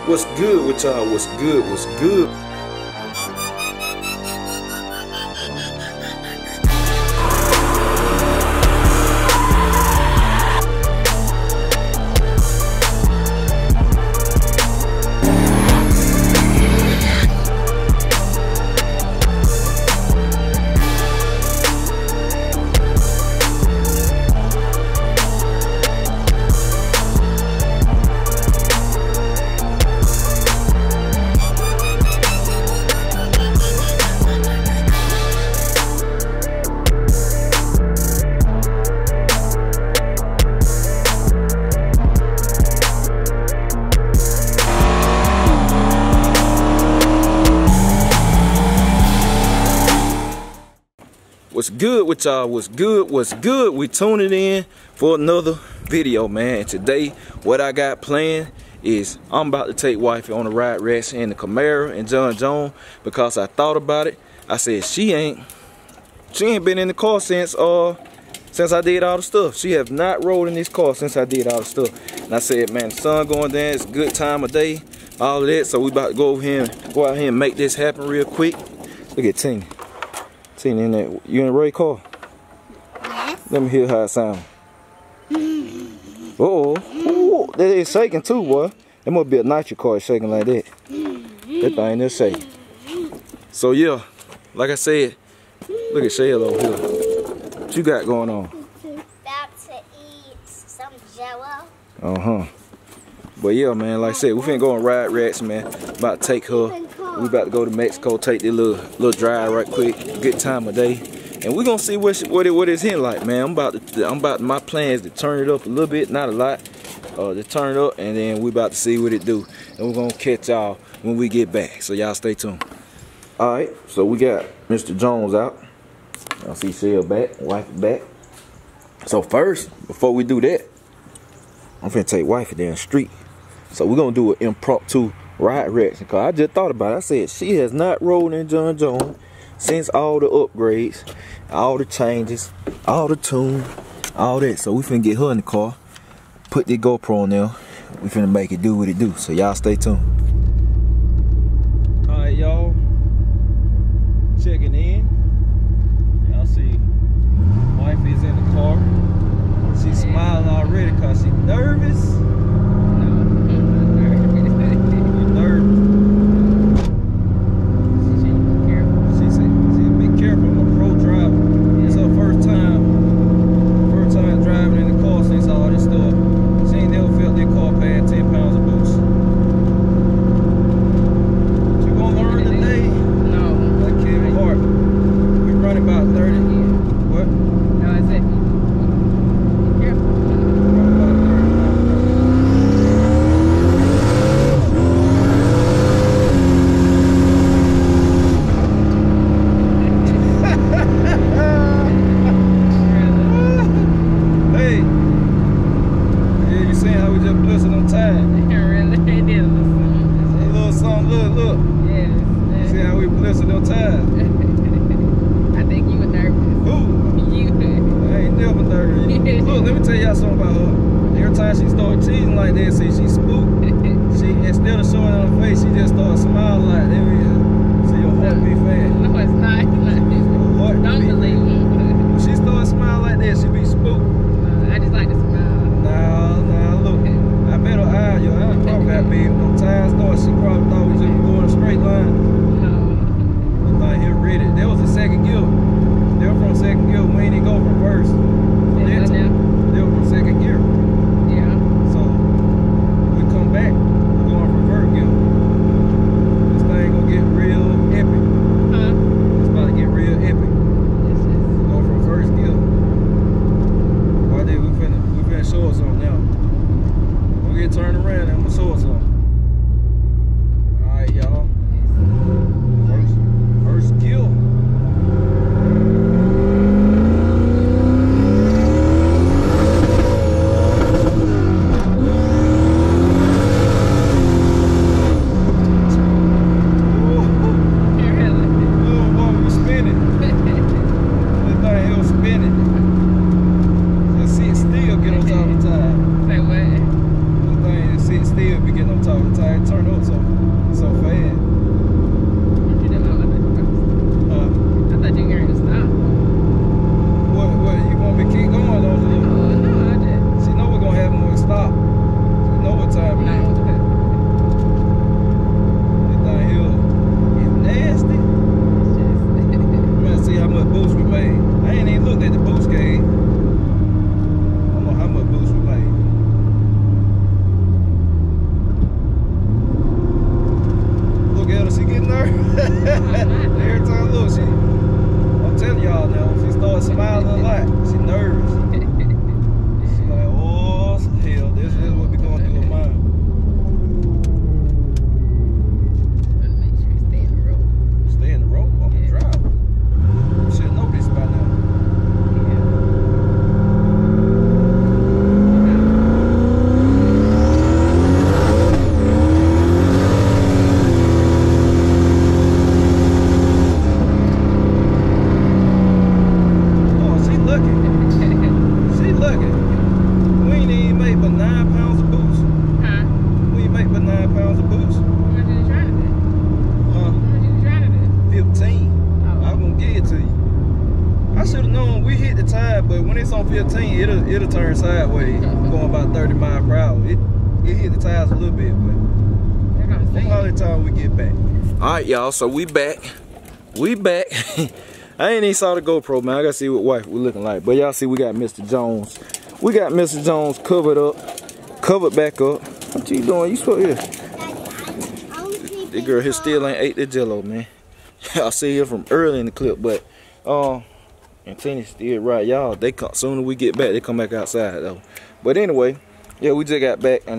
What's good with y'all? What's good? What's good? What's good with y'all? What's good? What's good? We tuning in for another video, man. And today, what I got planned is I'm about to take wifey on a ride race in the Camaro and John Jones, because I thought about it. I said she ain't been in the car since I did all the stuff. She have not rode in this car since I did all the stuff. And I said, man, the sun going down, it's a good time of day, all of that. So we about to go out here and make this happen real quick. Look at Tina. Tina in that. You in the right car? Yes. Let me hear how it sounds. Uh-oh. That is shaking too, boy. That must be a nitro car shaking like that. That thing is shaking. So yeah, like I said, look at Shell over here. What you got going on? About to eat some Jello. Uh-huh. But yeah, man, like I said, we finna go on ride rats, man. About to take her. We about to go to Mexico, take this little drive right quick. Good time of day. And we're gonna see what it's hitting like, man. My plan is to turn it up a little bit, not a lot. To turn it up, and then we about to see what it do. And we're gonna catch y'all when we get back. So y'all stay tuned. Alright, so we got Mr. Jones out. Y'all see Shell back, wife back. So first, before we do that, I'm finna take wifey down the street. So we're gonna do an impromptu ride reaction, cause I just thought about it. I said she has not rolled in John Jones since all the upgrades, all the changes, all the tune, all that. So we finna get her in the car, put the GoPro on there. We finna make it do what it do. So y'all stay tuned. Alright, y'all, checking in. Y'all see wifey is in the car. She's smiling already cause she's nervous. y'all now. She starts smiling a lot. She nervous. She's like, oh hell, this is what we gonna do with mine. Make sure you stay in the road. Stay in the road? I'm gonna drive. You should know this by now. But when it's on 15, it'll turn sideways, going about 30 miles per hour. It hit the tires a little bit, but all the time we get back. All right, y'all. So we back. I ain't even saw the GoPro, man. I gotta see what wife we looking like. But y'all see, we got Mr. Jones. We got Mr. Jones covered back up. What you doing? You supposed here? This girl here still ain't ate the Jello, man. Y'all see her from early in the clip, but and Tennis still right, y'all. They come soon as we get back. They come back outside though. But anyway, yeah, we just got back and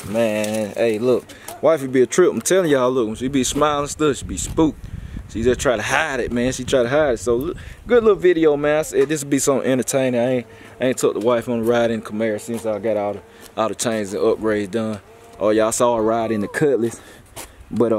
man, hey, look, wifey be a trip. I'm telling y'all, look, when she be smiling and stuff, she be spooked. She just try to hide it, man. She try to hide it. So look, good little video, man. I said this would be something entertaining. I ain't took the wife on the ride in the Camaro since I got all the changes and upgrades done. Oh, y'all saw her ride in the Cutlass. But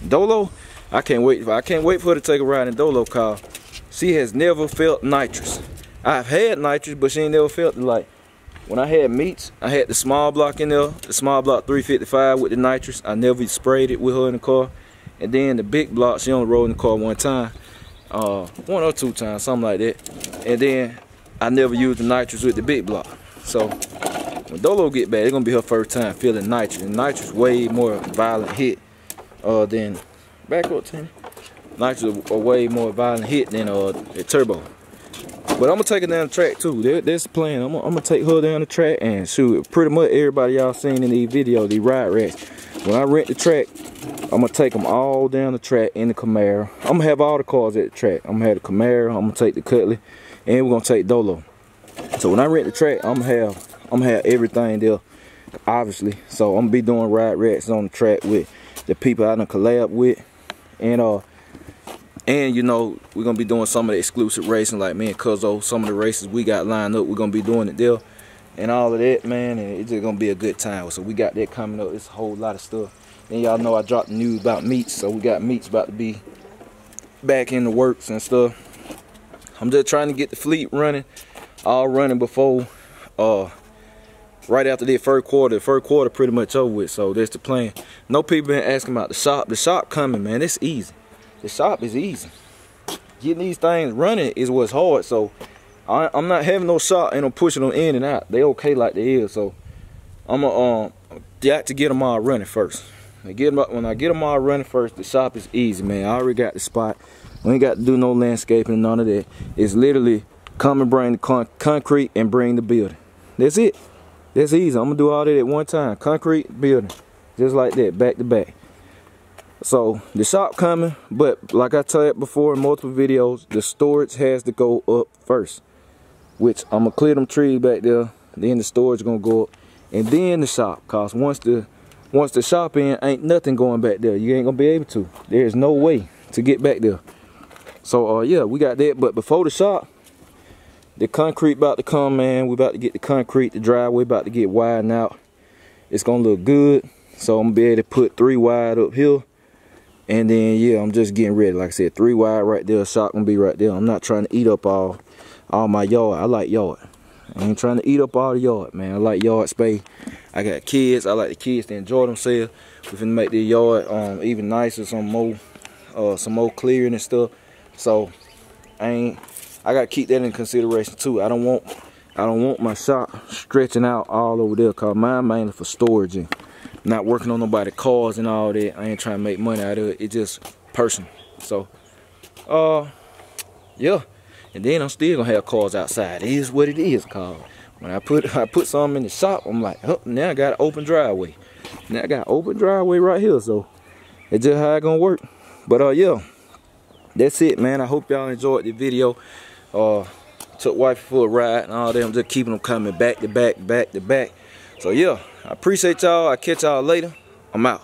Dolo, I can't wait for her to take a ride in Dolo car. She has never felt nitrous. I've had nitrous, but she ain't never felt it. Like when I had meats, I had the small block in there, the small block 355 with the nitrous. I never sprayed it with her in the car. And then the big block, she only rode in the car one time, 1 or 2 times, something like that. And then I never used the nitrous with the big block. So when Dolo get back, it's gonna be her first time feeling nitrous. And nitrous way more violent hit than back up, Timmy. Nitrous a way more violent hit than a turbo. But I'm gonna take her down the track too. That's the plan. I'm gonna take her down the track and shoot. Pretty much everybody y'all seen in these videos, these ride rats. When I rent the track, I'm gonna take them all down the track in the Camaro. I'm gonna have all the cars at the track. I'm gonna have the Camaro. I'm gonna take the Cutlass, and we're gonna take Dolo. So when I rent the track, I'm gonna have everything there, obviously. So I'm gonna be doing ride rats on the track with the people I done collab with, and you know, we're gonna be doing some of the exclusive racing, like me and Cuzzo. Some of the races we got lined up, we're gonna be doing it there, and all of that, man. And it's just gonna be a good time. So we got that coming up. It's a whole lot of stuff. And y'all know I dropped the news about meats, so we got meats about to be back in the works and stuff. I'm just trying to get the fleet running, all running before, right after the first quarter. The first quarter pretty much over with, so that's the plan. No people been asking about the shop. The shop coming, man. It's easy. The shop is easy. Getting these things running is what's hard. So I'm not having no shop and I'm pushing them in and out. They okay like they is. So I'm gonna got to get them all running first. When I get them all running first, the shop is easy, man. I already got the spot. We ain't got to do no landscaping, none of that. It's literally come and bring the concrete and bring the building. That's it. That's easy. I'm gonna do all that at one time. Concrete, building, just like that, back to back. So the shop coming, but like I told before in multiple videos, the storage has to go up first, which I'm gonna clear them trees back there. Then the storage gonna go up, and then the shop. Cause once the shop in, ain't nothing going back there. You ain't gonna be able to. There's no way to get back there. So yeah, we got that. But before the shop, the concrete about to come, man. We about to get the concrete, the driveway about to get widened out. It's gonna look good. So I'm gonna be able to put 3 wide up here. And then yeah, I'm just getting ready. Like I said, 3 wide right there. Shop gonna be right there. I'm not trying to eat up all my yard. I like yard. I ain't trying to eat up all the yard, man. I like yard space. I got kids. I like the kids to enjoy themselves. We finna make the yard even nicer, some more clearing and stuff. So I gotta keep that in consideration too. I don't want my shop stretching out all over there, cause mine mainly for storage and not working on nobody's cars and all that. I ain't trying to make money out of it. It's just personal. So yeah. And then I'm still gonna have cars outside. It is what it is, cause when I put something in the shop, I'm like, oh, now I got an open driveway. Now I got an open driveway right here. So it's just how it gonna work. But yeah, that's it, man. I hope y'all enjoyed the video. Took wifey for a ride and all that. I'm just keeping them coming back to back, back to back. So yeah, I appreciate y'all. I'll catch y'all later. I'm out.